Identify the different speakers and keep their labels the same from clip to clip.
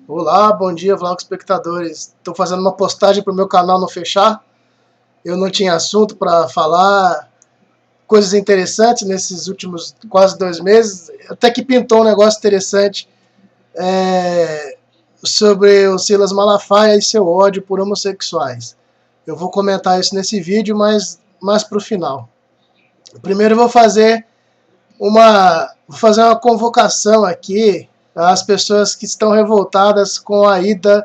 Speaker 1: Olá, bom dia, vlog espectadores. Estou fazendo uma postagem para o meu canal não fechar. Eu não tinha assunto para falar, coisas interessantes nesses últimos quase 2 meses. Até que pintou um negócio interessante sobre o Silas Malafaia e seu ódio por homossexuais. Eu vou comentar isso nesse vídeo, mas mais para o final. Primeiro eu vou fazer uma convocação aqui às pessoas que estão revoltadas com a ida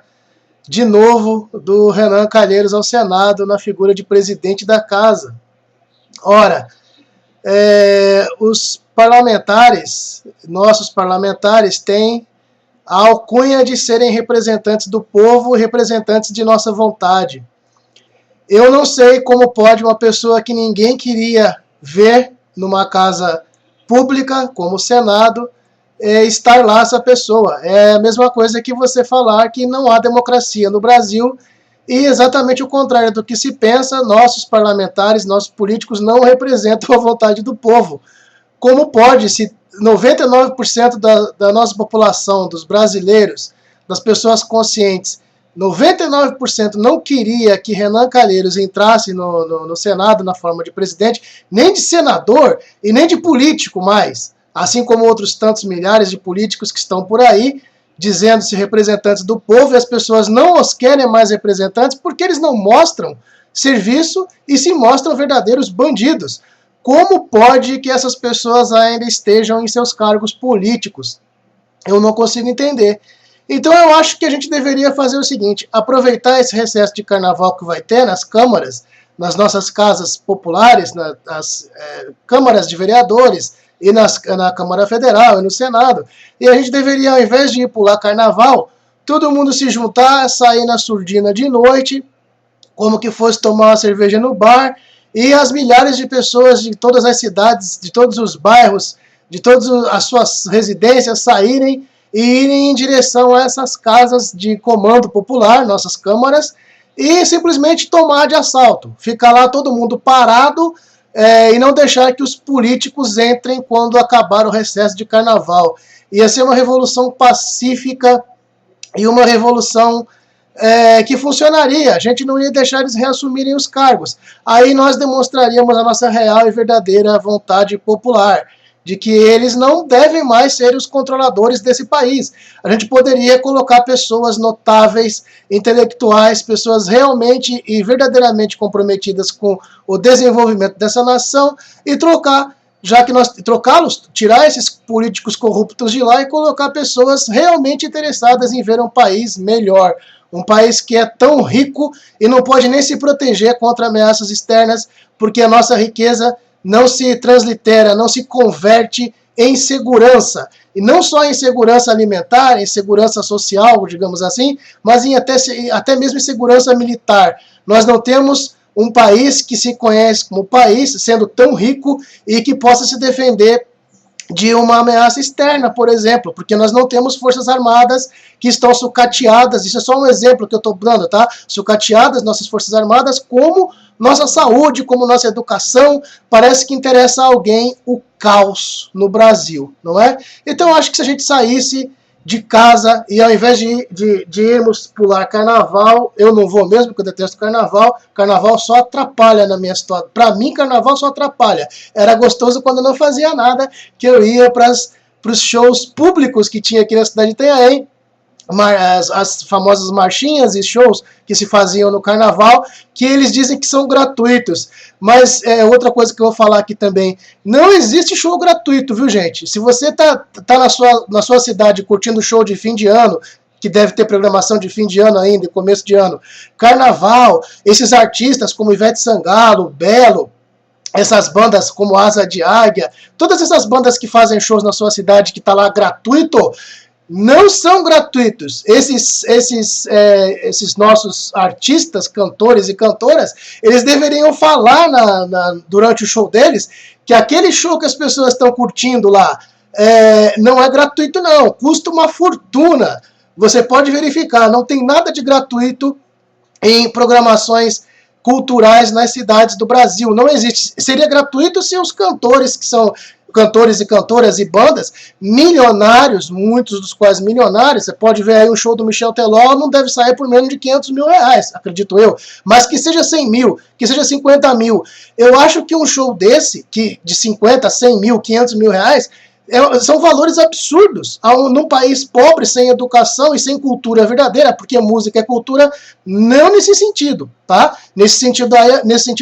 Speaker 1: de novo do Renan Calheiros ao Senado na figura de presidente da casa. Ora, os parlamentares, nossos parlamentares, têm a alcunha de serem representantes do povo, representantes de nossa vontade. Eu não sei como pode uma pessoa que ninguém queria ver numa casa pública, como o Senado, estar lá essa pessoa. É a mesma coisa que você falar que não há democracia no Brasil e exatamente o contrário do que se pensa, nossos parlamentares, nossos políticos não representam a vontade do povo. Como pode, se 99% da nossa população, dos brasileiros, das pessoas conscientes, 99% não queria que Renan Calheiros entrasse no Senado na forma de presidente, nem de senador e nem de político mais, assim como outros tantos milhares de políticos que estão por aí, dizendo-se representantes do povo, e as pessoas não os querem mais representantes porque eles não mostram serviço e se mostram verdadeiros bandidos. Como pode que essas pessoas ainda estejam em seus cargos políticos? Eu não consigo entender. Então eu acho que a gente deveria fazer o seguinte, aproveitar esse recesso de carnaval que vai ter nas câmaras, nas nossas casas populares, nas câmaras de vereadores, e na Câmara Federal e no Senado. E a gente deveria, ao invés de ir pular carnaval, todo mundo se juntar, sair na surdina de noite, como que fosse tomar uma cerveja no bar, e as milhares de pessoas de todas as cidades, de todos os bairros, de todas as suas residências saírem e irem em direção a essas casas de comando popular, nossas câmaras, e simplesmente tomar de assalto. Ficar lá todo mundo parado e não deixar que os políticos entrem quando acabar o recesso de carnaval. Ia ser uma revolução pacífica e uma revolução que funcionaria. A gente não ia deixar eles reassumirem os cargos. Aí nós demonstraríamos a nossa real e verdadeira vontade popular, de que eles não devem mais ser os controladores desse país. A gente poderia colocar pessoas notáveis, intelectuais, pessoas realmente e verdadeiramente comprometidas com o desenvolvimento dessa nação e trocar, já que nós trocá-los, tirar esses políticos corruptos de lá e colocar pessoas realmente interessadas em ver um país melhor, um país que é tão rico e não pode nem se proteger contra ameaças externas, porque a nossa riqueza não se translitera, não se converte em segurança. E não só em segurança alimentar, em segurança social, digamos assim, mas em até mesmo em segurança militar. Nós não temos um país que se conhece como país, sendo tão rico e que possa se defender de uma ameaça externa, por exemplo, porque nós não temos forças armadas que estão sucateadas, isso é só um exemplo que eu estou dando, tá? Sucateadas nossas forças armadas, como nossa saúde, como nossa educação, parece que interessa a alguém o caos no Brasil, não é? Então eu acho que se a gente saísse de casa e ao invés de irmos pular carnaval, eu não vou mesmo, porque eu detesto carnaval só atrapalha na minha história. Para mim, carnaval só atrapalha. Era gostoso quando eu não fazia nada, que eu ia para os shows públicos que tinha aqui na cidade de Itanhaém, as famosas marchinhas e shows que se faziam no carnaval, que eles dizem que são gratuitos. Mas outra coisa que eu vou falar aqui também, não existe show gratuito, viu, gente? Se você tá na sua cidade curtindo show de fim de ano, que deve ter programação de fim de ano ainda, começo de ano, carnaval, esses artistas como Ivete Sangalo, Belo, essas bandas como Asa de Águia, todas essas bandas que fazem shows na sua cidade que tá lá gratuito, não são gratuitos. Esses nossos artistas, cantores e cantoras, eles deveriam falar durante o show deles que aquele show que as pessoas estão curtindo lá não é gratuito não, custa uma fortuna. Você pode verificar, não tem nada de gratuito em programações culturais nas cidades do Brasil. Não existe. Seria gratuito se os cantores que são cantores e cantoras e bandas milionários, muitos dos quais milionários. Você pode ver aí um show do Michel Teló, não deve sair por menos de 500 mil reais, acredito eu. Mas que seja 100 mil, que seja 50 mil. Eu acho que um show desse, que de 50, 100 mil, 500 mil reais, são valores absurdos num país pobre, sem educação e sem cultura verdadeira, porque música é cultura, não nesse sentido, tá? Nesse sentido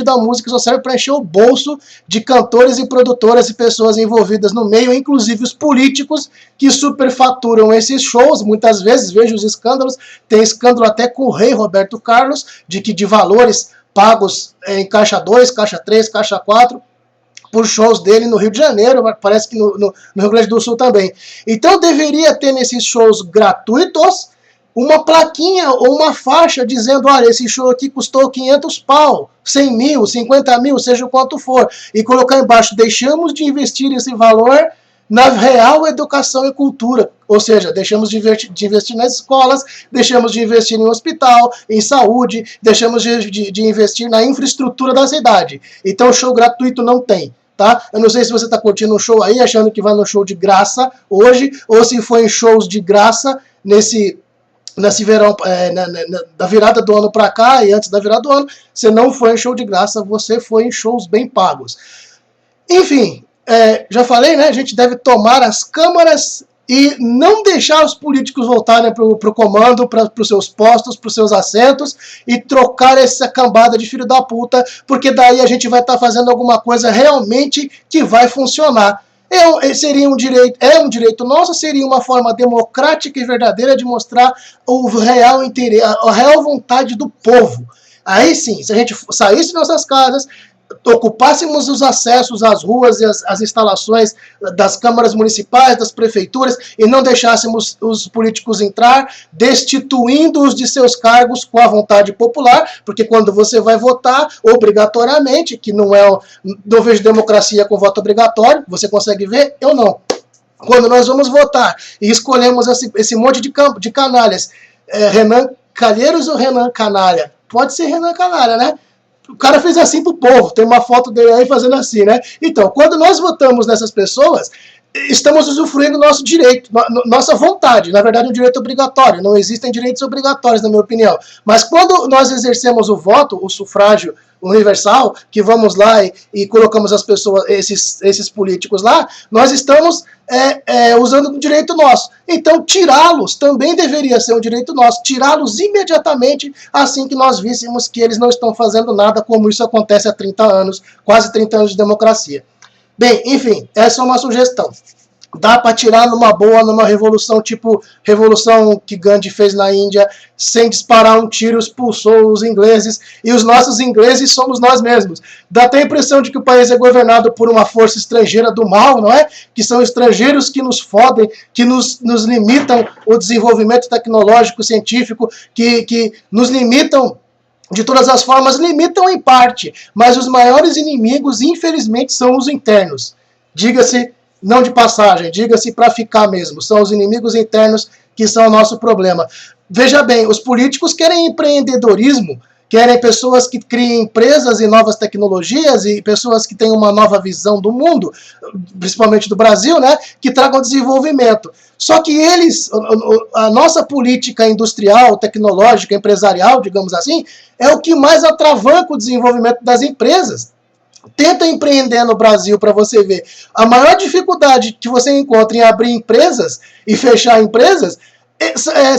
Speaker 1: a música só serve para encher o bolso de cantores e produtoras e pessoas envolvidas no meio, inclusive os políticos que superfaturam esses shows. Muitas vezes vejo os escândalos, tem escândalo até com o rei Roberto Carlos, de valores pagos em caixa 2, caixa 3, caixa 4, por shows dele no Rio de Janeiro, parece que no Rio Grande do Sul também. Então deveria ter nesses shows gratuitos uma plaquinha ou uma faixa dizendo, olha, esse show aqui custou 500 pau, 100 mil, 50 mil, seja o quanto for, e colocar embaixo, deixamos de investir esse valor na real educação e cultura, ou seja, deixamos de investir nas escolas, deixamos de investir em hospital, em saúde, deixamos de investir na infraestrutura da cidade. Então show gratuito não tem, tá? Eu não sei se você está curtindo um show aí, achando que vai no show de graça hoje, ou se foi em shows de graça nesse verão, da virada do ano para cá e antes da virada do ano. Você não foi em show de graça, você foi em shows bem pagos. Enfim, já falei, né? A gente deve tomar as câmaras e não deixar os políticos voltarem para o comando, para os seus postos, para os seus assentos, e trocar essa cambada de filho da puta, porque daí a gente vai estar fazendo alguma coisa realmente que vai funcionar. Seria um direito nosso, seria uma forma democrática e verdadeira de mostrar o real interesse, a real vontade do povo. Aí sim, se a gente saísse de nossas casas, ocupássemos os acessos às ruas e às instalações das câmaras municipais, das prefeituras, e não deixássemos os políticos entrar, destituindo-os de seus cargos com a vontade popular, porque quando você vai votar obrigatoriamente, que não vejo democracia com voto obrigatório, você consegue ver? Eu não. Quando nós vamos votar e escolhemos esse monte de canalhas, Renan Calheiros ou Renan Canalha? Pode ser Renan Canalha, né? O cara fez assim pro povo, tem uma foto dele aí fazendo assim, né? Então, quando nós votamos nessas pessoas, estamos usufruindo nosso direito, nossa vontade, na verdade um direito obrigatório, não existem direitos obrigatórios na minha opinião, mas quando nós exercemos o voto, o sufrágio universal, que vamos lá e colocamos as pessoas, esses políticos lá, nós estamos usando um direito nosso. Então tirá-los também deveria ser um direito nosso, tirá-los imediatamente assim que nós víssemos que eles não estão fazendo nada, como isso acontece há 30 anos, quase 30 anos de democracia. Bem, enfim, essa é uma sugestão. Dá para tirar numa boa, numa revolução tipo revolução que Gandhi fez na Índia, sem disparar um tiro, expulsou os ingleses, e os nossos ingleses somos nós mesmos. Dá até a impressão de que o país é governado por uma força estrangeira do mal, não é? Que são estrangeiros que nos fodem, que nos limitam o desenvolvimento tecnológico, científico, que nos limitam de todas as formas, limitam em parte, mas os maiores inimigos, infelizmente, são os internos. Diga-se, não de passagem, diga-se para ficar mesmo, são os inimigos internos que são o nosso problema. Veja bem, os políticos querem empreendedorismo, querem pessoas que criem empresas e novas tecnologias e pessoas que tenham uma nova visão do mundo, principalmente do Brasil, né, que tragam desenvolvimento. Só que a nossa política industrial, tecnológica, empresarial, digamos assim, é o que mais atravanca o desenvolvimento das empresas. Tenta empreender no Brasil para você ver. A maior dificuldade que você encontra em abrir empresas e fechar empresas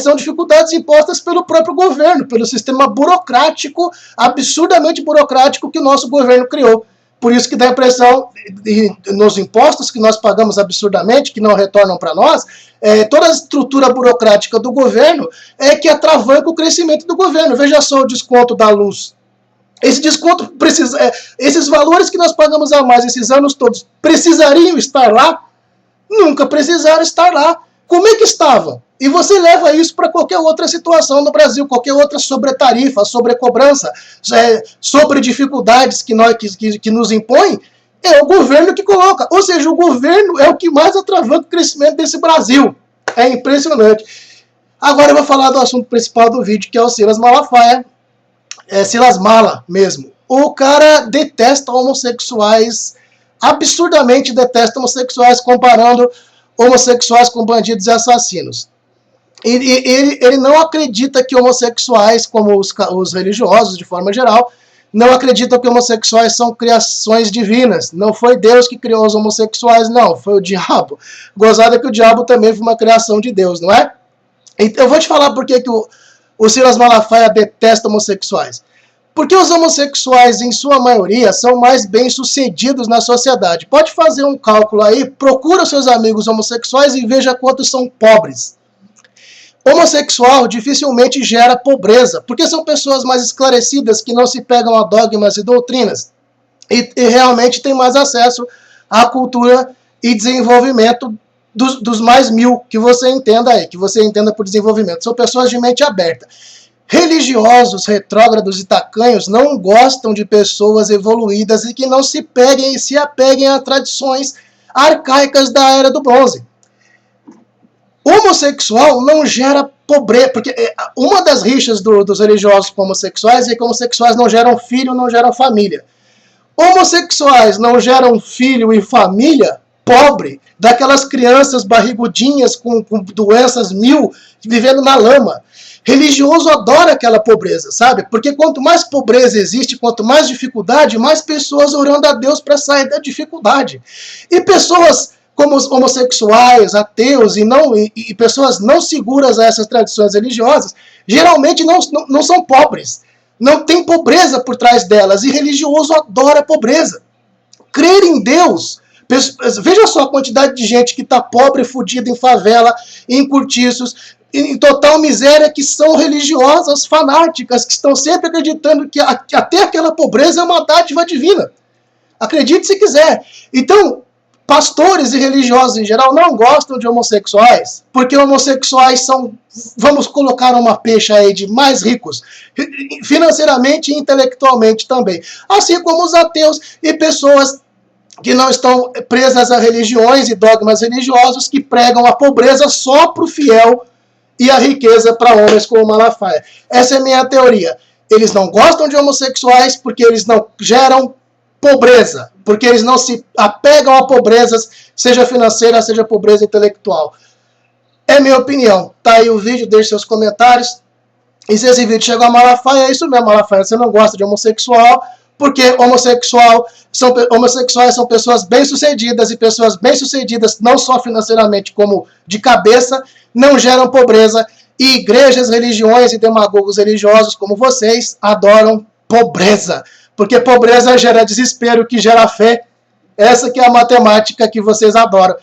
Speaker 1: são dificuldades impostas pelo próprio governo, pelo sistema burocrático, absurdamente burocrático que o nosso governo criou. Por isso que dá a impressão, nos impostos que nós pagamos absurdamente, que não retornam para nós, toda a estrutura burocrática do governo é que atravanca o crescimento do governo. Veja só o desconto da luz. Esse desconto esses valores que nós pagamos a mais esses anos todos, precisariam estar lá? Nunca precisaram estar lá. Como é que estavam? E você leva isso para qualquer outra situação no Brasil, qualquer outra sobretarifa, sobrecobrança, sobre dificuldades que nos impõem, é o governo que coloca. Ou seja, o governo é o que mais atravanca o crescimento desse Brasil. É impressionante. Agora eu vou falar do assunto principal do vídeo, que é o Silas Malafaia. Silas Mala mesmo. O cara detesta homossexuais absurdamente detesta homossexuais, comparando homossexuais com bandidos e assassinos. Ele não acredita que homossexuais, como os religiosos de forma geral, não acreditam que homossexuais são criações divinas. Não foi Deus que criou os homossexuais, não, foi o diabo. Gozada que o diabo também foi uma criação de Deus, não é? Então, eu vou te falar por que o Silas Malafaia detesta homossexuais. Porque os homossexuais, em sua maioria, são mais bem-sucedidos na sociedade. Pode fazer um cálculo aí, procura seus amigos homossexuais e veja quantos são pobres. Homossexual dificilmente gera pobreza, porque são pessoas mais esclarecidas que não se pegam a dogmas e doutrinas e realmente têm mais acesso à cultura e desenvolvimento dos mais mil que você entenda aí, que você entenda por desenvolvimento. São pessoas de mente aberta. Religiosos, retrógrados e tacanhos não gostam de pessoas evoluídas e que não se peguem e se apeguem a tradições arcaicas da Era do Bronze. Homossexual não gera pobreza, porque uma das rixas dos religiosos com homossexuais é que homossexuais não geram filho, não geram família. Homossexuais não geram filho e família pobre, daquelas crianças barrigudinhas com doenças mil, vivendo na lama. Religioso adora aquela pobreza, sabe? Porque quanto mais pobreza existe, quanto mais dificuldade, mais pessoas orando a Deus para sair da dificuldade. E pessoas como os homossexuais, ateus e pessoas não seguras a essas tradições religiosas, geralmente não são pobres. Não tem pobreza por trás delas. E religioso adora a pobreza. Crer em Deus. Veja só a quantidade de gente que está pobre, fudida em favela, em cortiços, em total miséria, que são religiosas fanáticas, que estão sempre acreditando que até aquela pobreza é uma dádiva divina. Acredite se quiser. Então, pastores e religiosos em geral não gostam de homossexuais, porque homossexuais são, vamos colocar uma pecha aí de mais ricos, financeiramente e intelectualmente também. Assim como os ateus e pessoas que não estão presas a religiões e dogmas religiosos que pregam a pobreza só para o fiel e a riqueza para homens como Malafaia. Essa é a minha teoria. Eles não gostam de homossexuais porque eles não geram pobreza, porque eles não se apegam a pobrezas, seja financeira, seja pobreza intelectual. É minha opinião. Tá aí o vídeo, deixe seus comentários. E se esse vídeo chegou a Malafaia, é isso mesmo, Malafaia. Você não gosta de homossexual, porque homossexuais são pessoas bem-sucedidas, e pessoas bem-sucedidas, não só financeiramente, como de cabeça, não geram pobreza. E igrejas, religiões e demagogos religiosos como vocês adoram pobreza. Porque pobreza gera desespero, que gera fé. Essa que é a matemática que vocês adoram.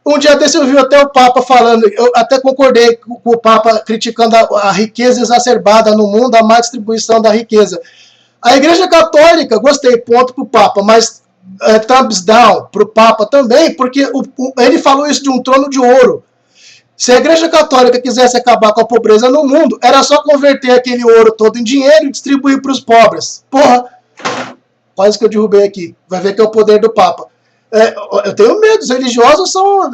Speaker 1: Um dia desse eu vi até o Papa falando, eu até concordei com o Papa criticando a riqueza exacerbada no mundo, a má distribuição da riqueza. A Igreja Católica, gostei, ponto pro Papa, mas thumbs down pro Papa também, porque ele falou isso de um trono de ouro. Se a Igreja Católica quisesse acabar com a pobreza no mundo, era só converter aquele ouro todo em dinheiro e distribuir para os pobres. Porra, quase que eu derrubei aqui. Vai ver que é o poder do Papa. Eu tenho medo, os religiosos são...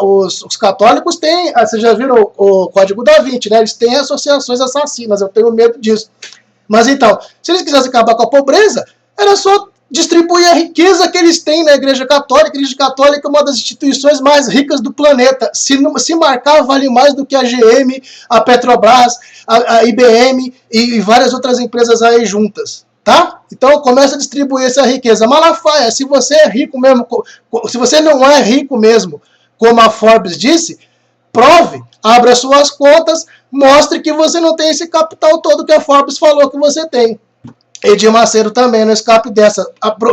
Speaker 1: Os católicos têm... Vocês já viram o Código da Vinci, né? Eles têm associações assassinas, eu tenho medo disso. Mas então, se eles quisessem acabar com a pobreza, era só distribuir a riqueza que eles têm na Igreja Católica. A Igreja Católica é uma das instituições mais ricas do planeta. Se marcar, vale mais do que a GM, a Petrobras, a IBM e várias outras empresas aí juntas. Tá? Então começa a distribuir essa riqueza. Malafaia, se você é rico mesmo, se você não é rico mesmo, como a Forbes disse, prove, abra suas contas, mostre que você não tem esse capital todo que a Forbes falou que você tem. Edir Macedo também, não escape dessa.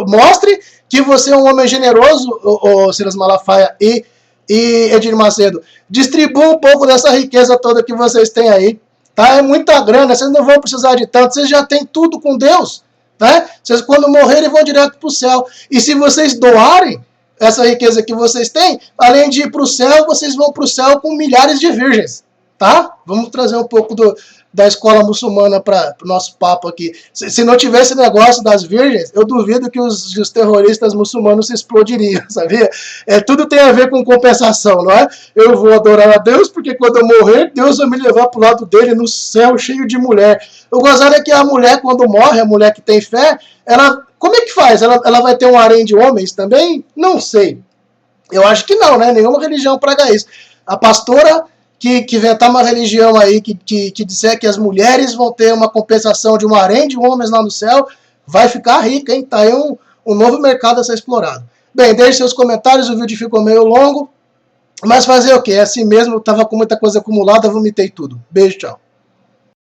Speaker 1: Mostre que você é um homem generoso, o Silas Malafaia e Edir Macedo. Distribua um pouco dessa riqueza toda que vocês têm aí. Tá? É muita grana, vocês não vão precisar de tanto, vocês já têm tudo com Deus. Tá? Vocês, quando morrerem, vão direto para o céu. E se vocês doarem essa riqueza que vocês têm, além de ir para o céu, vocês vão para o céu com milhares de virgens. Tá? Vamos trazer um pouco da escola muçulmana para o nosso papo aqui. Se não tivesse negócio das virgens, eu duvido que os terroristas muçulmanos se explodiriam, sabia? Tudo tem a ver com compensação, não é? Eu vou adorar a Deus porque quando eu morrer, Deus vai me levar para o lado dele no céu cheio de mulher. O gozado é que a mulher, quando morre, a mulher que tem fé, ela Como é que faz? Ela vai ter um harém de homens também? Não sei. Eu acho que não, né? Nenhuma religião prega isso. A pastora que inventar uma religião aí que disser que as mulheres vão ter uma compensação de um harém de homens lá no céu, vai ficar rica, hein? Tá aí um novo mercado a ser explorado. Bem, deixe seus comentários, o vídeo ficou meio longo, mas fazer o quê? É assim mesmo, eu tava com muita coisa acumulada, vomitei tudo. Beijo, tchau.